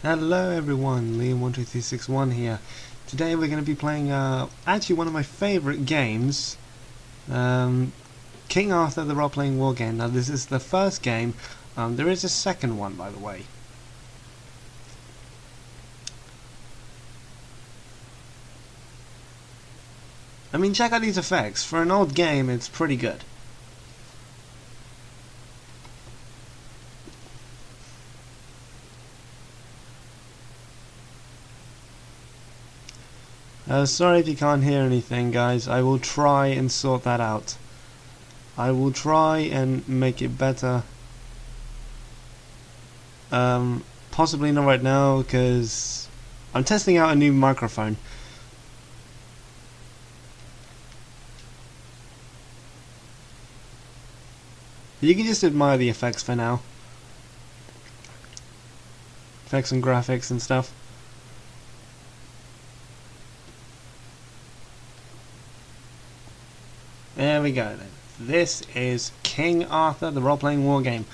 Hello everyone, Liam12361 here. Today we're going to be playing actually one of my favourite games, King Arthur the role-playing war game. Now this is the first game, there is a second one by the way. I mean, check out these effects. For an old game it's pretty good. Sorry if you can't hear anything, guys. I will try and sort that out. I will try and make it better. Possibly not right now because I'm testing out a new microphone. You can just admire the effects for now. Effects and graphics and stuff. There we go then. This is King Arthur, the role-playing war game.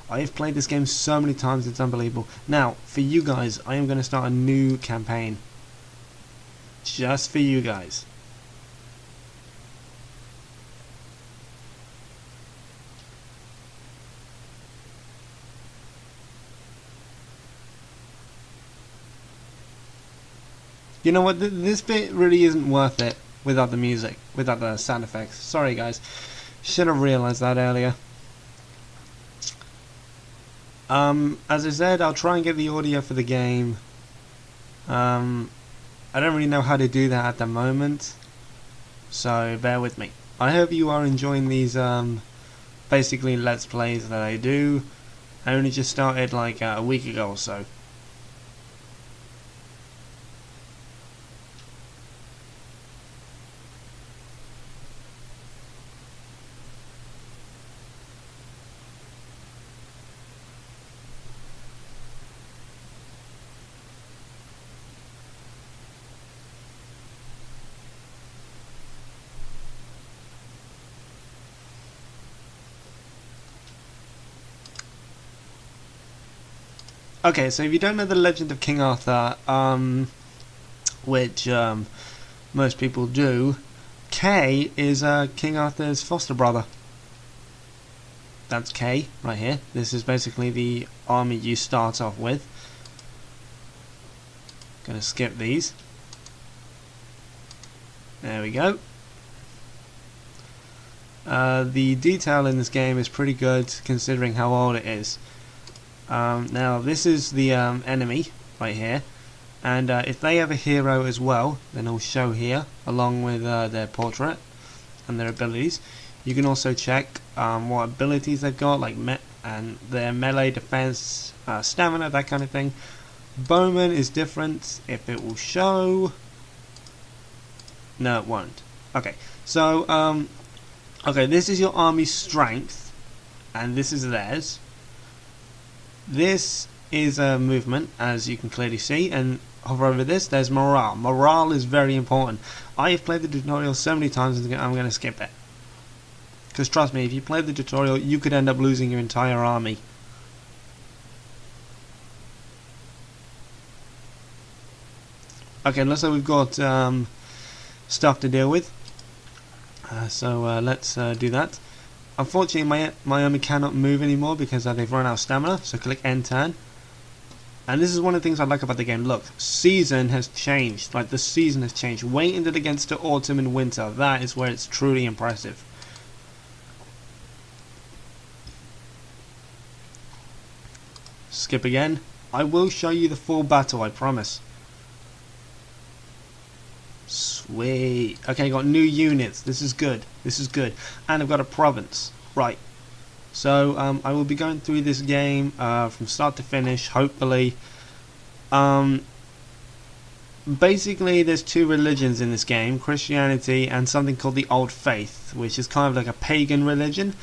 I've played this game so many times, it's unbelievable. Now, for you guys, I am going to start a new campaign. Just for you guys. You know what, this bit really isn't worth it without the music, without the sound effects. Sorry guys, should have realised that earlier. As I said, I'll try and get the audio for the game. I don't really know how to do that at the moment, so bear with me. I hope you are enjoying these basically let's plays that I do. I only just started like a week ago or so. Okay, so if you don't know the legend of King Arthur, which most people do, Kay is King Arthur's foster brother. That's Kay right here. This is basically the army you start off with. Gonna skip these. There we go. The detail in this game is pretty good considering how old it is. Now this is the enemy right here, and if they have a hero as well, then it'll show here along with their portrait and their abilities. You can also check what abilities they've got, like and their melee, defense, stamina, that kind of thing. Bowman is different. If it will show, no, it won't. Okay, so okay, this is your army strength, and this is theirs. This is a movement, as you can clearly see, and hover over this, there's morale. Morale is very important. I have played the tutorial so many times I'm going to skip it. Because trust me, if you play the tutorial, you could end up losing your entire army. Okay, looks like we've got stuff to deal with. So let's do that. Unfortunately, my army cannot move anymore because they've run out of stamina, so click End Turn. And this is one of the things I like about the game. Look, season has changed. Like, the season has changed. Wait until it gets to autumn and winter. That is where it's truly impressive. Skip again. I will show you the full battle, I promise. Sweet. Okay, got new units. This is good. This is good. And I've got a province. Right. So I will be going through this game from start to finish, hopefully. Basically, there's two religions in this game, Christianity and something called the Old Faith, which is kind of like a pagan religion.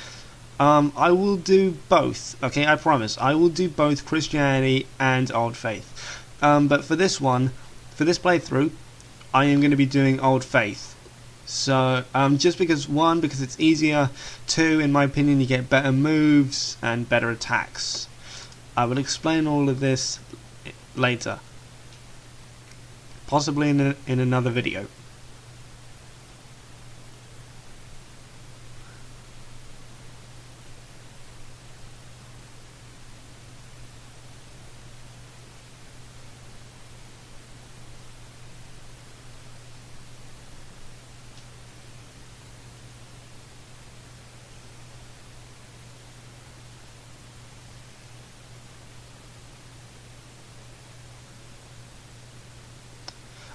I will do both. Okay, I promise. I will do both Christianity and Old Faith. But for this one, for this playthrough, I am going to be doing Old Faith. So, just because, one, because it's easier, two, in my opinion, you get better moves and better attacks. I will explain all of this later. Possibly in another video.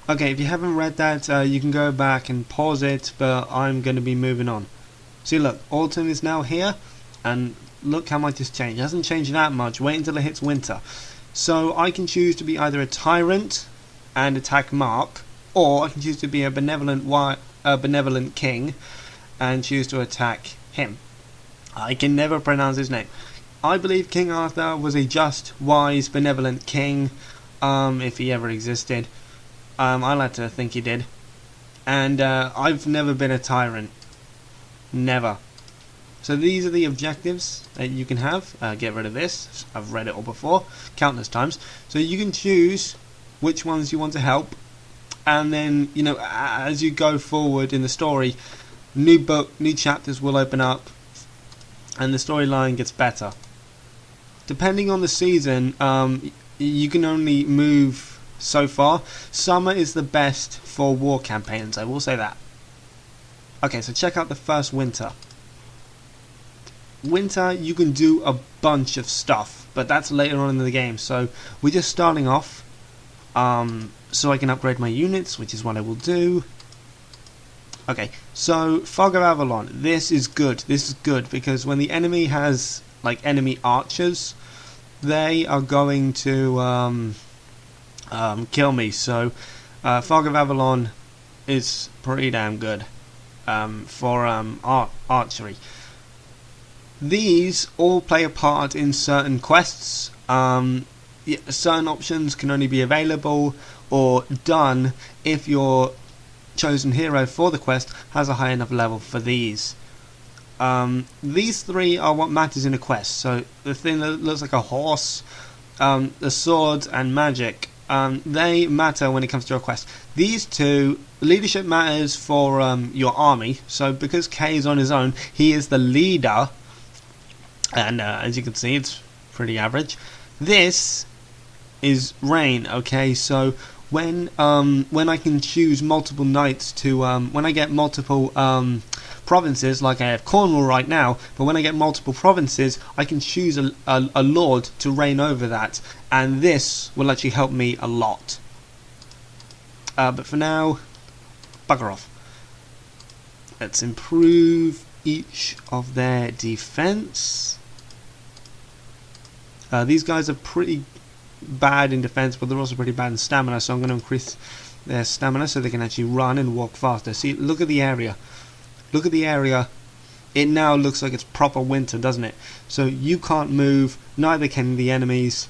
Okay, if you haven't read that, you can go back and pause it, but I'm going to be moving on. See, look, autumn is now here, and look how much it's changed. It hasn't changed that much. Wait until it hits winter. So I can choose to be either a tyrant and attack Mark, or I can choose to be a benevolent king and choose to attack him. I can never pronounce his name. I believe King Arthur was a just, wise, benevolent king, if he ever existed. I like to think he did. And I've never been a tyrant. Never. So these are the objectives that you can have. Get rid of this. I've read it all before, countless times. So you can choose which ones you want to help. And then, you know, as you go forward in the story, new book, new chapters will open up. And the storyline gets better. Depending on the season, you can only move so far. Summer is the best for war campaigns, I will say that. Okay, so check out the first winter. Winter, you can do a bunch of stuff, but that's later on in the game. So we're just starting off, so I can upgrade my units, which is what I will do. Okay, so Fog of Avalon. This is good. This is good because when the enemy has like enemy archers, they are going to kill me. So Fog of Avalon is pretty damn good for archery. These all play a part in certain quests. Certain options can only be available or done if your chosen hero for the quest has a high enough level for these. These three are what matters in a quest. So the thing that looks like a horse, the sword and magic, they matter when it comes to a quest. These two, leadership matters for your army. So because Kay is on his own, he is the leader, and as you can see, it's pretty average. This is rain. Okay, so when I can choose multiple knights to when I get multiple provinces, like I have Cornwall right now, but when I get multiple provinces, I can choose a lord to reign over that, and this will actually help me a lot. But for now, bugger off. Let's improve each of their defense. These guys are pretty bad in defense, but they're also pretty bad in stamina, so I'm going to increase their stamina so they can actually run and walk faster. See, look at the area. Look at the area. It now looks like it's proper winter, doesn't it? So you can't move, neither can the enemies.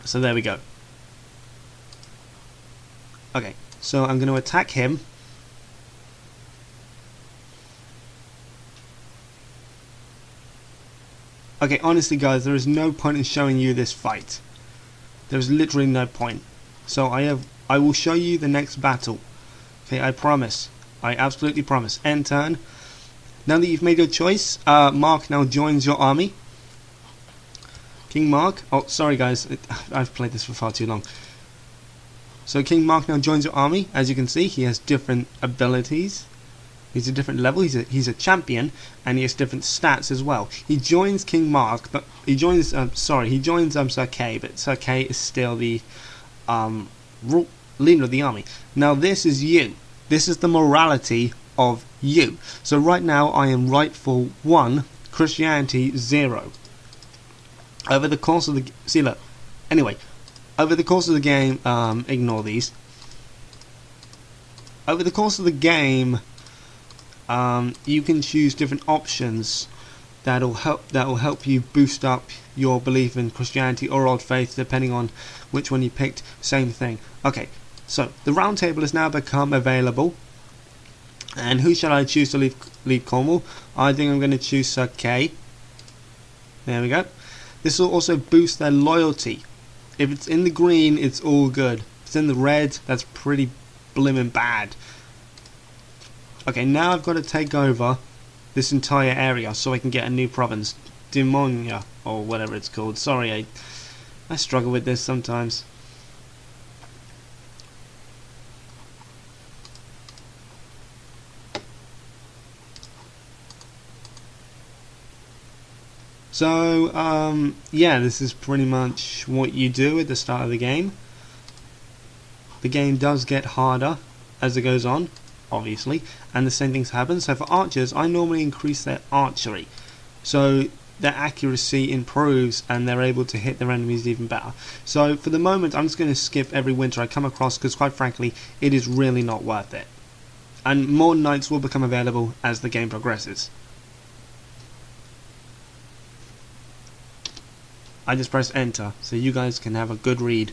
So there we go. Okay, so I'm going to attack him. Okay, honestly guys, there is no point in showing you this fight. There is literally no point. So I will show you the next battle. Okay, I promise. I absolutely promise. End turn. Now that you've made your choice, Mark now joins your army. King Mark. Oh, sorry guys, I've played this for far too long. So King Mark now joins your army. As you can see, he has different abilities. He's a different level. He's a champion, and he has different stats as well. He joins King Mark, but he joins. He joins Sir Kay, but Sir Kay is still the leader of the army. Now this is you. This is the morality of you. So right now I am rightful 1, Christianity 0. Over the course of the anyway, over the course of the game, ignore these. Over the course of the game, you can choose different options that'll help you boost up your belief in Christianity or Old Faith, depending on which one you picked. Same thing. Okay, so the round table has now become available, and who shall I choose to lead Cornwall? I think I'm going to choose Sir Kay. There we go. This will also boost their loyalty. If it's in the green, it's all good. If it's in the red, that's pretty blimmin' bad. Okay, now I've got to take over this entire area so I can get a new province. Demonia, or whatever it's called. Sorry, I struggle with this sometimes. So, yeah, this is pretty much what you do at the start of the game. The game does get harder as it goes on, obviously, and the same things happen. So for archers, I normally increase their archery, so their accuracy improves and they're able to hit their enemies even better. So for the moment, I'm just going to skip every winter I come across, because quite frankly, it is really not worth it. And more knights will become available as the game progresses. I just press enter so you guys can have a good read.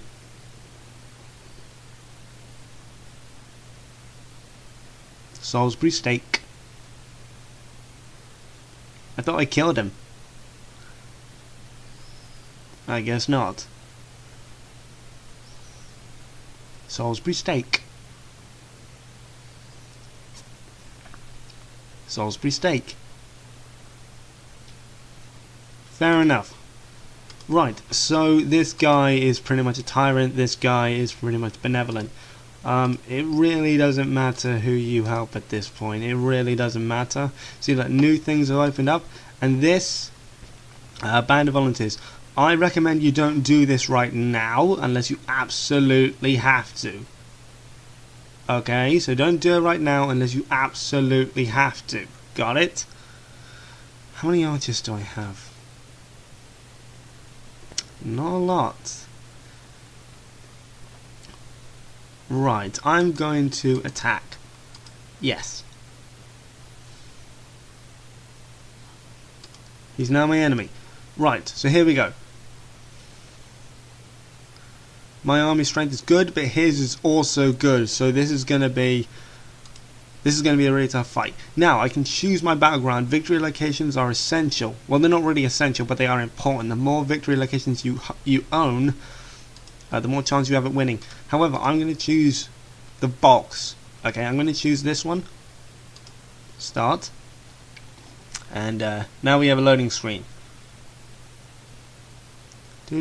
Salisbury steak. I thought I killed him. I guess not. Salisbury steak. Salisbury steak. Fair enough. Right, so this guy is pretty much a tyrant, this guy is pretty much benevolent. It really doesn't matter who you help at this point, it really doesn't matter. See that new things have opened up, and this band of volunteers. I recommend you don't do this right now unless you absolutely have to. Okay, so don't do it right now unless you absolutely have to. Got it? How many archers do I have? Not a lot. Right, I'm going to attack. Yes. He's now my enemy. Right, so here we go. My army strength is good, but his is also good, so this is going to be a really tough fight. Now, I can choose my battleground. Victory locations are essential. Well, they're not really essential, but they are important. The more victory locations you own, the more chance you have at winning. However, I'm going to choose the box. Okay, I'm going to choose this one. Start. And now we have a loading screen. So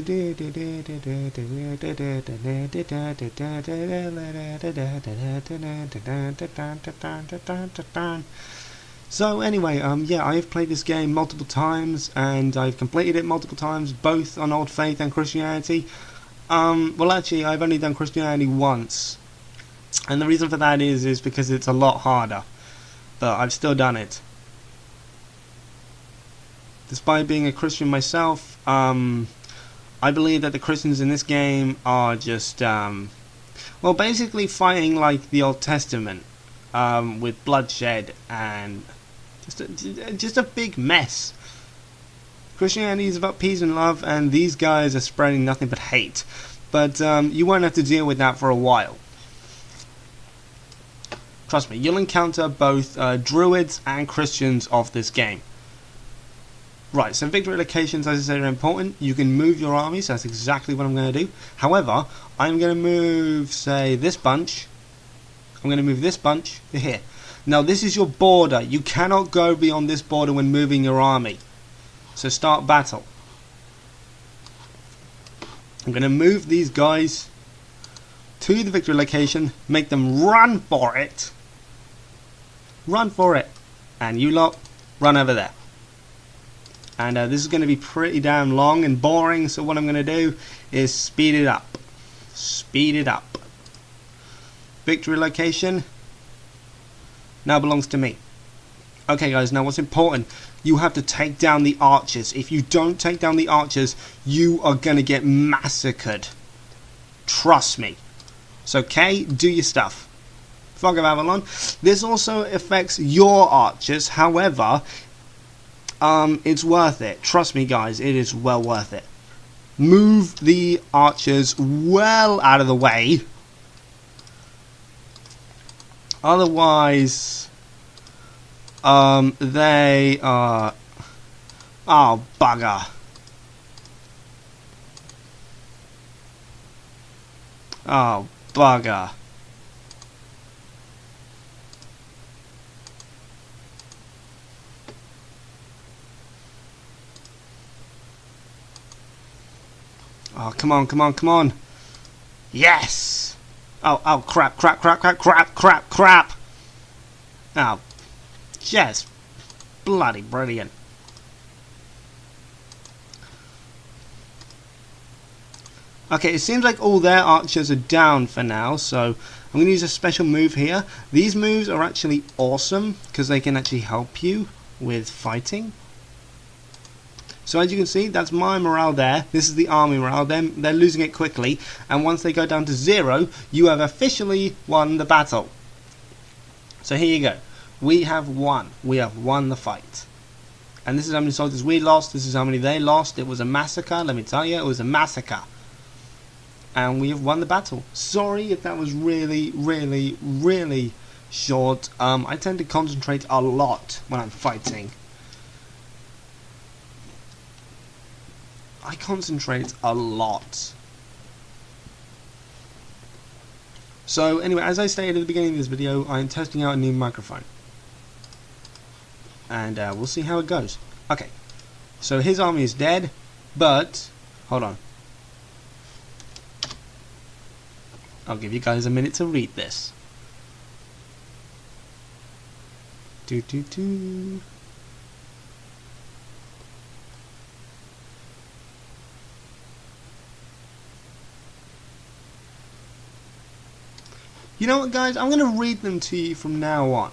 anyway, yeah, I have played this game multiple times, and I've completed it multiple times, both on Old Faith and Christianity. Well, actually, I've only done Christianity once, and the reason for that is because it's a lot harder, but I've still done it. Despite being a Christian myself, I believe that the Christians in this game are just, well, basically fighting like the Old Testament, with bloodshed and just a big mess. Christianity is about peace and love, and these guys are spreading nothing but hate. But you won't have to deal with that for a while. Trust me, you'll encounter both Druids and Christians of this game. Right, so victory locations, as I said, are important. You can move your armies, that's exactly what I'm going to do. However, I'm going to move, say, this bunch. I'm going to move this bunch to here. Now, this is your border. You cannot go beyond this border when moving your army. So start battle. I'm going to move these guys to the victory location, make them run for it. Run for it. And you lot, run over there. And this is going to be pretty damn long and boring, so what I'm going to do is speed it up. Speed it up. Victory location now belongs to me. Okay guys, now what's important, you have to take down the archers. If you don't take down the archers, you are going to get massacred. Trust me. So okay, do your stuff. Fog of Avalon. This also affects your archers, however, it's worth it. Trust me guys, it is well worth it. Move the archers well out of the way. Otherwise, they are... Oh, bugger. Oh, bugger. Oh, come on, come on, come on. Yes! Oh, oh, crap, crap, crap, crap, crap, crap, crap. Oh, just bloody brilliant. Okay, it seems like all their archers are down for now, so I'm going to use a special move here. These moves are actually awesome, because they can actually help you with fighting. So as you can see, that's my morale there. This is the army morale. They're losing it quickly, and once they go down to 0, you have officially won the battle. So here you go. We have won. We have won the fight. And this is how many soldiers we lost. This is how many they lost. It was a massacre, let me tell you. It was a massacre. And we have won the battle. Sorry if that was really, really, really short. I tend to concentrate a lot when I'm fighting. I concentrate a lot. So anyway, as I stated at the beginning of this video, I'm testing out a new microphone. And we'll see how it goes. Okay, so his army is dead, but hold on. I'll give you guys a minute to read this. Do do do. You know what, guys? I'm going to read them to you from now on.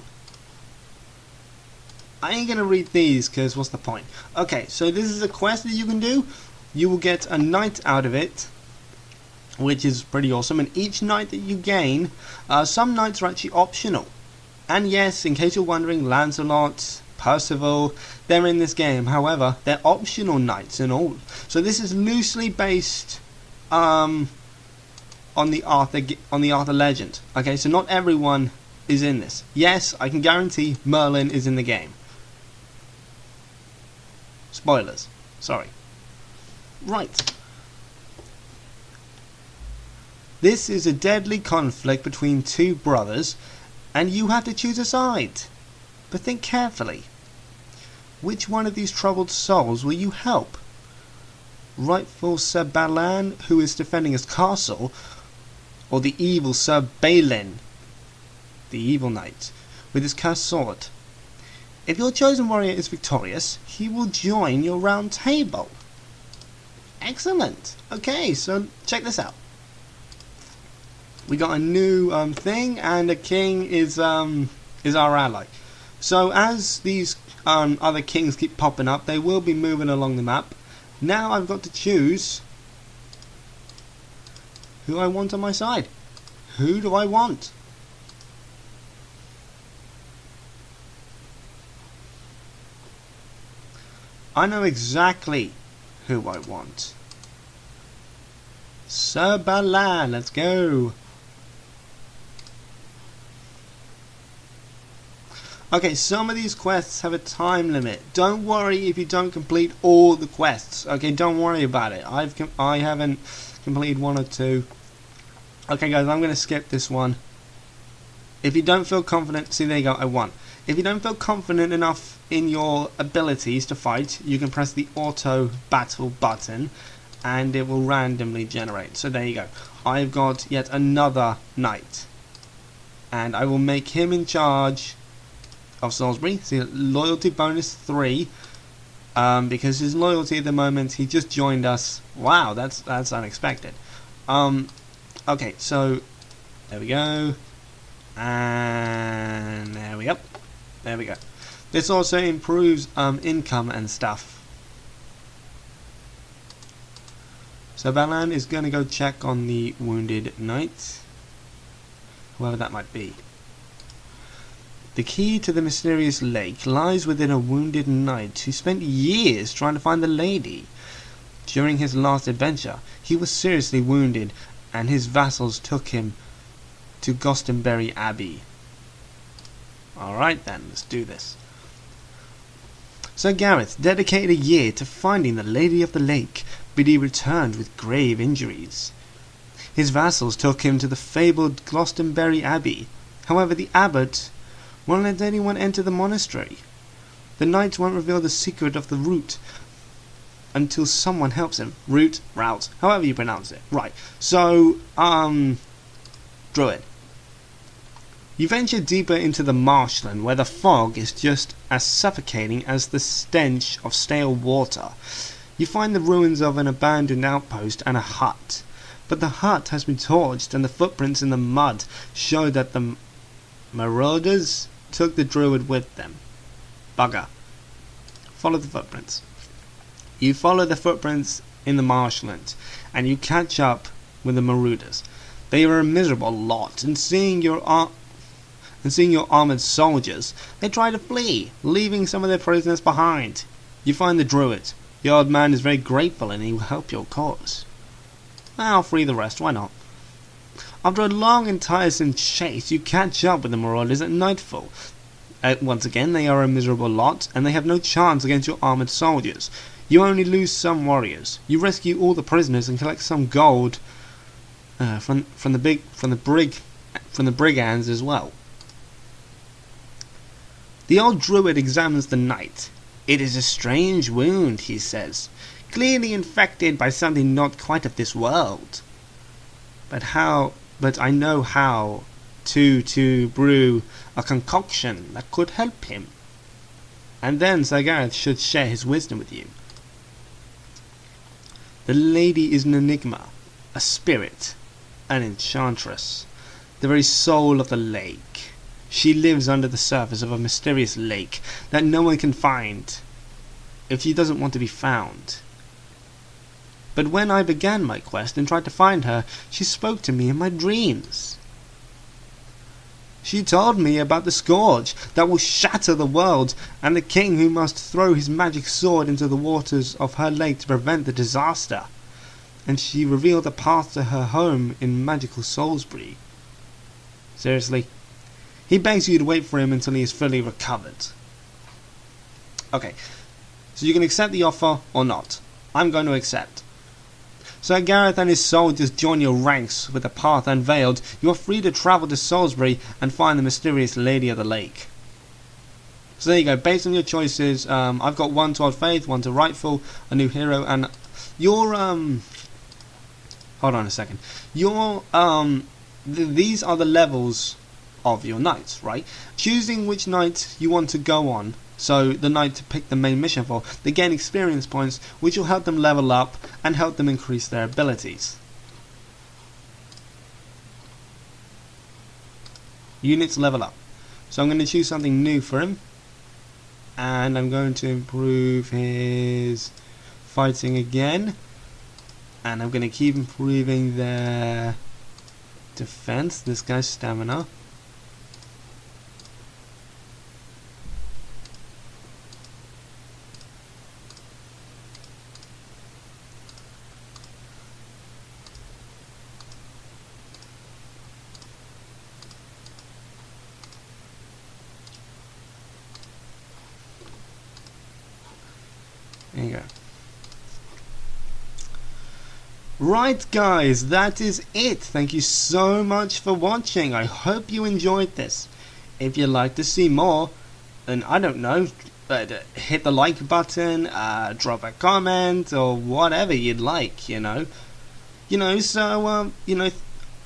I ain't going to read these because what's the point? Okay, so this is a quest that you can do. You will get a knight out of it, which is pretty awesome. And each knight that you gain, some knights are actually optional. And yes, in case you're wondering, Lancelot, Percival, they're in this game. However, they're optional knights and all. So this is loosely based on the Arthur legend. Okay, so not everyone is in this. Yes, I can guarantee Merlin is in the game. Spoilers. Sorry. Right. This is a deadly conflict between two brothers, and you have to choose a side. But think carefully. Which one of these troubled souls will you help? Rightful Sir Balan, who is defending his castle, or the evil Sir Balin, the evil knight, with his cursed sword? If your chosen warrior is victorious, he will join your round table. Excellent. Okay, so check this out. We got a new thing, and the king is our ally. So as these other kings keep popping up, they will be moving along the map. Now I've got to choose who I want on my side. Who do I want? I know exactly who I want. Sir Balan, let's go. Okay, some of these quests have a time limit. Don't worry if you don't complete all the quests. Okay, don't worry about it. I haven't completed 1 or 2. Okay, guys, I'm going to skip this one. If you don't feel confident, see, there you go, I won. If you don't feel confident enough in your abilities to fight, you can press the auto battle button and it will randomly generate. So there you go. I've got yet another knight. And I will make him in charge of Salisbury. See, loyalty bonus 3. Because his loyalty at the moment, he just joined us. Wow, that's unexpected. Okay, so there we go. And there we go. There we go. This also improves income and stuff. So Balan is going to go check on the wounded knight, whoever that might be. The key to the mysterious lake lies within a wounded knight who spent years trying to find the lady. During his last adventure, he was seriously wounded, and his vassals took him to Glastonbury Abbey. Alright then, let's do this. Sir Gareth dedicated a year to finding the Lady of the Lake, but he returned with grave injuries. His vassals took him to the fabled Glastonbury Abbey. However, the abbot won't let anyone enter the monastery. The knights won't reveal the secret of the route until someone helps him. Route, however you pronounce it. Right, so, Druid. You venture deeper into the marshland where the fog is just as suffocating as the stench of stale water. You find the ruins of an abandoned outpost and a hut. But the hut has been torched and the footprints in the mud show that the marauders took the druid with them. Bugger. Follow the footprints. You follow the footprints in the marshland and you catch up with the marauders. They are a miserable lot, and seeing your armored soldiers, they try to flee, leaving some of their prisoners behind. You find the druid. The old man is very grateful and he will help your cause. I'll free the rest, why not? After a long and tiresome chase, you catch up with the marauders at nightfall. Once again, they are a miserable lot, and they have no chance against your armored soldiers. You only lose some warriors. You rescue all the prisoners and collect some gold from the brigands as well. The old druid examines the knight. It is a strange wound, he says, clearly infected by something not quite of this world. But I know how to brew a concoction that could help him. And then Sir Gareth should share his wisdom with you. The lady is an enigma, a spirit, an enchantress, the very soul of the lake. She lives under the surface of a mysterious lake that no one can find if she doesn't want to be found. But when I began my quest and tried to find her, she spoke to me in my dreams. She told me about the scourge that will shatter the world and the king who must throw his magic sword into the waters of her lake to prevent the disaster. And she revealed a path to her home in magical Salisbury. Seriously? He begs you to wait for him until he is fully recovered. Okay, so you can accept the offer or not. I'm going to accept. Sir Gareth and his soldiers join your ranks with the path unveiled. You are free to travel to Salisbury and find the mysterious Lady of the Lake. So there you go, based on your choices, I've got one to Old Faith, one to Rightful, a new hero, and your, hold on a second. Your, these are the levels of your knights, right? Choosing which knight you want to go on, so the knight to pick the main mission for, they gain experience points which will help them level up and help them increase their abilities. Units level up. So I'm going to choose something new for him, and I'm going to improve his fighting again, and I'm going to keep improving their defense, this guy's stamina. There you go. Right guys, that is it. Thank you so much for watching. I hope you enjoyed this. If you'd like to see more, then I don't know, hit the like button, drop a comment, or whatever you'd like, so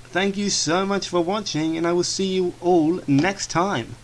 thank you so much for watching, and I will see you all next time.